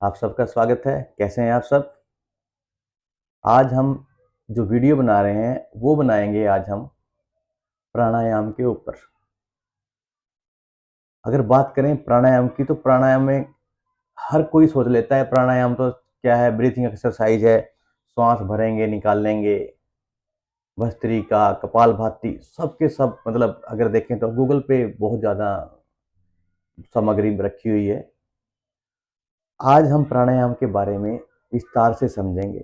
आप सबका स्वागत है। कैसे हैं आप सब? आज हम जो वीडियो बना रहे हैं वो बनाएंगे आज हम प्राणायाम के ऊपर। अगर बात करें प्राणायाम की तो प्राणायाम में हर कोई सोच लेता है प्राणायाम तो क्या है, ब्रीथिंग एक्सरसाइज है, श्वास भरेंगे निकालेंगे, भस्त्रिका, कपालभाति, सब के सब मतलब अगर देखें तो गूगल पे बहुत ज़्यादा सामग्री रखी हुई है। आज हम प्राणायाम के बारे में विस्तार से समझेंगे।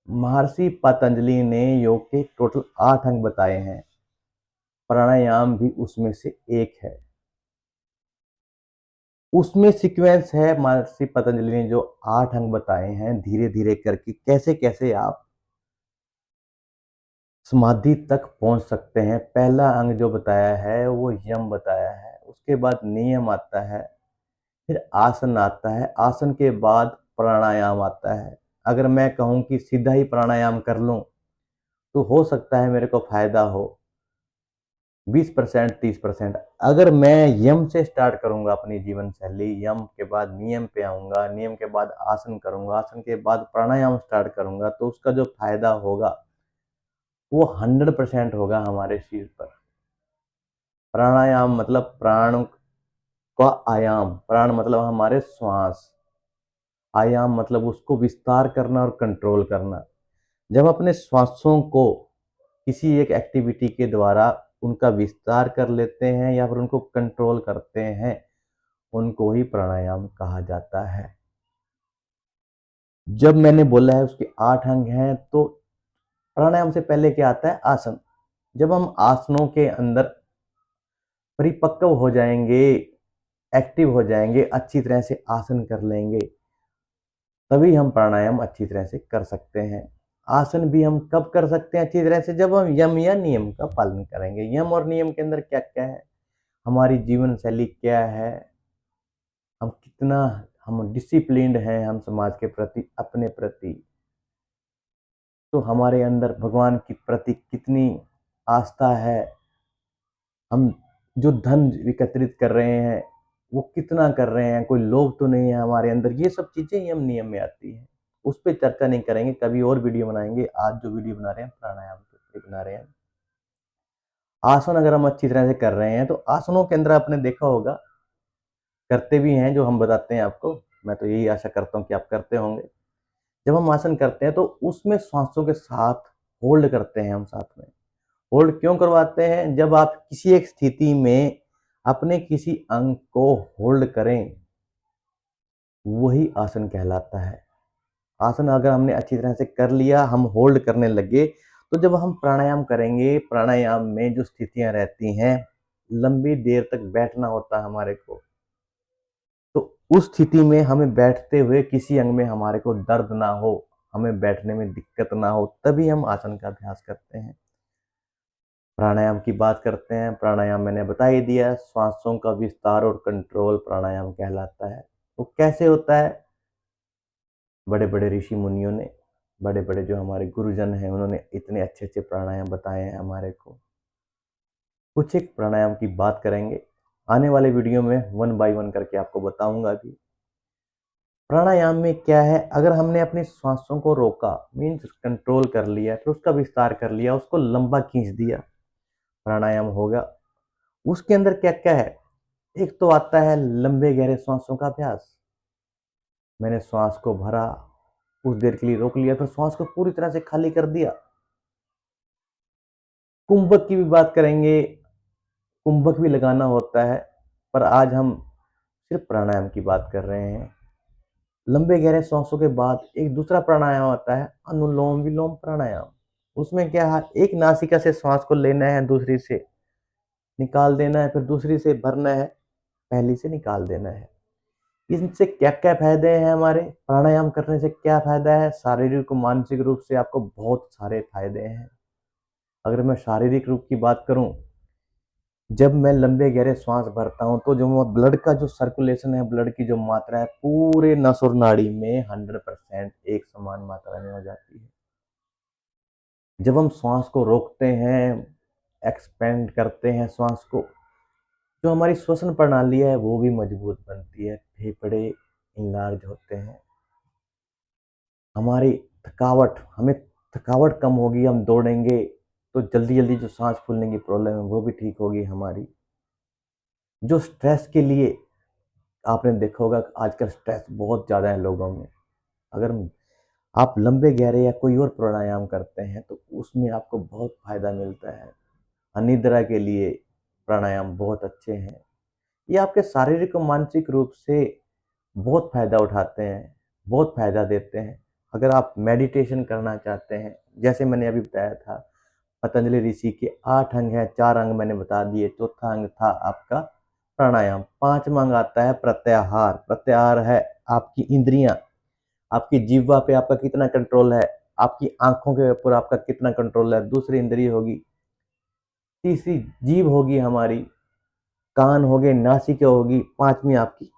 महर्षि पतंजलि ने योग के टोटल 8 अंग बताए हैं, प्राणायाम भी उसमें से एक है। उसमें सीक्वेंस है महर्षि पतंजलि ने जो 8 अंग बताए हैं, धीरे धीरे करके कैसे कैसे आप समाधि तक पहुंच सकते हैं। पहला अंग जो बताया है वो यम बताया है, उसके बाद नियम आता है, फिर आसन आता है, आसन के बाद प्राणायाम आता है। अगर मैं कहूं कि सीधा ही प्राणायाम कर लूं तो हो सकता है मेरे को फायदा हो 20% 30%। अगर मैं यम से स्टार्ट करूंगा अपनी जीवन शैली, यम के बाद नियम पे आऊंगा, नियम के बाद आसन करूंगा, आसन के बाद प्राणायाम स्टार्ट करूंगा, तो उसका जो फायदा होगा वो 100% होगा हमारे शरीर पर। प्राणायाम मतलब प्राण का आयाम, प्राण मतलब हमारे श्वास, आयाम मतलब उसको विस्तार करना और कंट्रोल करना। जब अपने श्वासों को किसी एक एक्टिविटी के द्वारा उनका विस्तार कर लेते हैं या फिर उनको कंट्रोल करते हैं, उनको ही प्राणायाम कहा जाता है। जब मैंने बोला है उसके 8 अंग हैं, तो प्राणायाम से पहले क्या आता है? आसन। जब हम आसनों के अंदर परिपक्व हो जाएंगे, एक्टिव हो जाएंगे, अच्छी तरह से आसन कर लेंगे, तभी हम प्राणायाम अच्छी तरह से कर सकते हैं। आसन भी हम कब कर सकते हैं अच्छी तरह से? जब हम यम या नियम का पालन करेंगे। यम और नियम के अंदर क्या क्या है, हमारी जीवन शैली क्या है, हम कितना हम डिसिप्लिन्ड हैं, हम समाज के प्रति, अपने प्रति, तो हमारे अंदर भगवान के प्रति कितनी आस्था है, हम जो धन एकत्रित कर रहे हैं वो कितना कर रहे हैं, कोई लोभ तो नहीं है हमारे अंदर। ये सब चीजें यम नियम में आती हैं। उस पर चर्चा नहीं करेंगे, कभी और वीडियो बनाएंगे। आज जो वीडियो बना रहे हैं प्राणायाम के ऊपर बना रहे हैं। आसन अगर हम अच्छी तरह से कर रहे हैं तो आसनों के अंदर आपने देखा होगा, करते भी हैं जो हम बताते हैं आपको, मैं तो यही आशा करता हूँ कि आप करते होंगे। जब हम आसन करते हैं तो उसमें सांसों के साथ होल्ड करते हैं हम साथ में। होल्ड क्यों करवाते हैं? जब आप किसी एक स्थिति में अपने किसी अंग को होल्ड करें, वही आसन कहलाता है। आसन अगर हमने अच्छी तरह से कर लिया, हम होल्ड करने लगे, तो जब हम प्राणायाम करेंगे, प्राणायाम में जो स्थितियां रहती हैं, लंबी देर तक बैठना होता है हमारे को, तो उस स्थिति में हमें बैठते हुए किसी अंग में हमारे को दर्द ना हो, हमें बैठने में दिक्कत ना हो, तभी हम आसन का अभ्यास करते हैं। प्राणायाम की बात करते हैं। प्राणायाम मैंने बता ही दिया, श्वासों का विस्तार और कंट्रोल प्राणायाम कहलाता है। वो कैसे होता है? बड़े बड़े ऋषि मुनियों ने, बड़े बड़े जो हमारे गुरुजन हैं, उन्होंने इतने अच्छे अच्छे प्राणायाम बताए हैं हमारे को। कुछ एक प्राणायाम की बात करेंगे आने वाले वीडियो में, 1 बाय 1 करके आपको बताऊंगा भी। प्राणायाम में क्या है, अगर हमने अपनी सांसों को रोका, मीन्स कंट्रोल कर लिया, फिर उसका विस्तार कर लिया, उसको लंबा खींच दिया, प्राणायाम होगा। उसके अंदर क्या क्या है? एक तो आता है लंबे गहरे सांसों का अभ्यास। मैंने श्वास को भरा, कुछ देर के लिए रोक लिया, फिर श्वास को पूरी तरह से खाली कर दिया। कुंभक की भी बात करेंगे, कुंभक भी लगाना होता है, पर आज हम सिर्फ प्राणायाम की बात कर रहे हैं। लंबे गहरे सांसों के बाद एक दूसरा प्राणायाम आता है, अनुलोम विलोम प्राणायाम। उसमें क्या है, एक नासिका से श्वास को लेना है, दूसरी से निकाल देना है, फिर दूसरी से भरना है, पहली से निकाल देना है। इनसे क्या क्या फायदे हैं? हमारे प्राणायाम करने से क्या फायदा है? शारीरिक और मानसिक रूप से आपको बहुत सारे फायदे हैं। अगर मैं शारीरिक रूप की बात करूं, जब मैं लंबे गहरे श्वास भरता हूं तो जो ब्लड का जो सर्कुलेशन है, ब्लड की जो मात्रा है, पूरे नस और नाड़ी में 100% एक समान मात्रा में हो जाती है। जब हम श्वास को रोकते हैं, एक्सपेंड करते हैं श्वास को, जो हमारी श्वसन प्रणाली है वो भी मजबूत बनती है। फेफड़े इनलार्ज होते हैं। हमारी हमें थकावट कम होगी, हम दौड़ेंगे तो जल्दी जल्दी जो सांस फूलने की प्रॉब्लम है वो भी ठीक होगी हमारी। जो स्ट्रेस के लिए आपने देखा होगा आजकल स्ट्रेस बहुत ज़्यादा है लोगों में। अगर आप लंबे गहरे या कोई और प्राणायाम करते हैं तो उसमें आपको बहुत फायदा मिलता है। अनिद्रा के लिए प्राणायाम बहुत अच्छे हैं। ये आपके शारीरिक और मानसिक रूप से बहुत फायदा उठाते हैं, बहुत फायदा देते हैं। अगर आप मेडिटेशन करना चाहते हैं, जैसे मैंने अभी बताया था, पतंजलि ऋषि के 8 अंग हैं, 4 अंग मैंने बता दिए, चौथा अंग था आपका प्राणायाम, 5वां अंग आता है प्रत्याहार। प्रत्याहार है आपकी इंद्रियां, आपकी जीह्वा पे आपका कितना कंट्रोल है, आपकी आंखों के ऊपर आपका कितना कंट्रोल है, दूसरी इंद्रिय होगी, तीसरी जीभ होगी हमारी, कान हो गए, नासिका होगी, पांचवी आपकी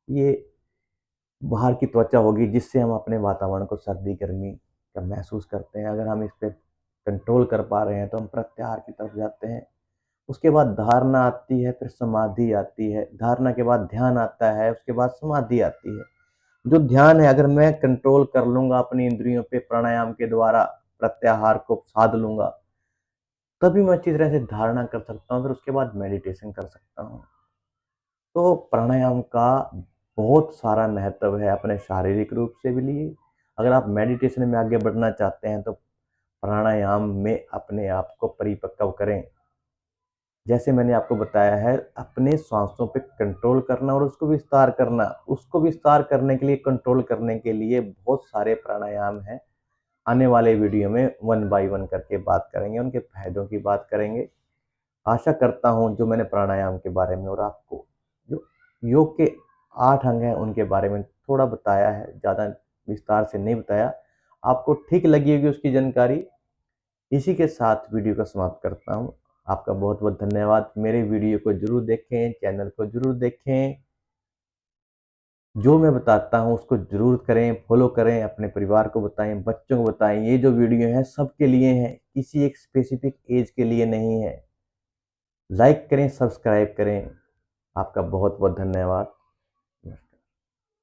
ये बाहर की त्वचा होगी, जिससे हम अपने वातावरण को सर्दी गर्मी का महसूस करते हैं। अगर हम इस पे कंट्रोल कर पा रहे हैं तो हम प्रत्याहार की तरफ जाते हैं। उसके बाद धारणा आती है, फिर समाधि आती है, धारणा के बाद ध्यान आता है, उसके बाद समाधि आती है। जो ध्यान है, अगर मैं कंट्रोल कर लूंगा अपनी इंद्रियों पे प्राणायाम के द्वारा, प्रत्याहार को साध लूंगा, तभी मैं अच्छी तरह से धारणा कर सकता हूँ, फिर उसके बाद मेडिटेशन कर सकता हूँ। तो प्राणायाम का बहुत सारा महत्व है अपने शारीरिक रूप से भी लिए। अगर आप मेडिटेशन में आगे बढ़ना चाहते हैं तो प्राणायाम में अपने आप को परिपक्व करें। जैसे मैंने आपको बताया है, अपने सांसों पे कंट्रोल करना और उसको विस्तार करना। उसको विस्तार करने के लिए, कंट्रोल करने के लिए बहुत सारे प्राणायाम हैं। आने वाले वीडियो में 1 बाय 1 करके बात करेंगे, उनके फायदों की बात करेंगे। आशा करता हूँ जो मैंने प्राणायाम के बारे में और आपको जो योग के 8 अंग हैं उनके बारे में थोड़ा बताया है, ज़्यादा विस्तार से नहीं बताया, आपको ठीक लगी होगी उसकी जानकारी। इसी के साथ वीडियो को समाप्त करता हूँ। आपका बहुत बहुत धन्यवाद। मेरे वीडियो को जरूर देखें, चैनल को जरूर देखें, जो मैं बताता हूँ उसको जरूर करें, फॉलो करें, अपने परिवार को बताएं, बच्चों को बताएं। ये जो वीडियो है सबके लिए है, किसी एक स्पेसिफिक एज के लिए नहीं है। लाइक करें, सब्सक्राइब करें। आपका बहुत बहुत धन्यवाद।